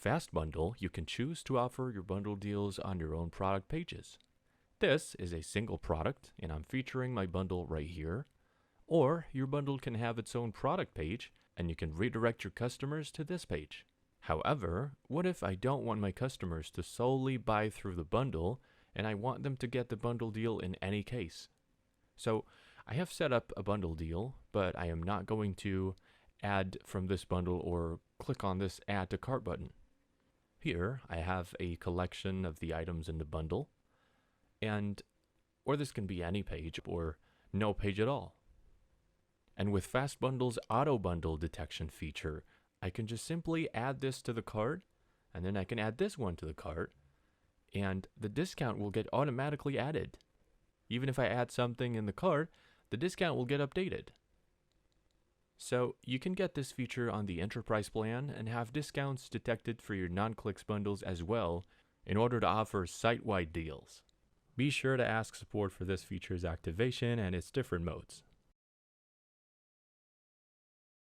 Fast Bundle, you can choose to offer your bundle deals on your own product pages. This is a single product, and I'm featuring my bundle right here. Or your bundle can have its own product page, and you can redirect your customers to this page. However, what if I don't want my customers to solely buy through the bundle, and I want them to get the bundle deal in any case? So I have set up a bundle deal, but I am not going to add from this bundle or click on this add to cart button. Here I have a collection of the items in the bundle, or this can be any page or no page at all. And with Fast Bundle's auto bundle detection feature, I can just simply add this to the cart, and then I can add this one to the cart, and the discount will get automatically added. Even if I add something in the cart, the discount will get updated. So you can get this feature on the enterprise plan and have discounts detected for your non-clicks bundles as well in order to offer site-wide deals. Be sure to ask support for this feature's activation and its different modes.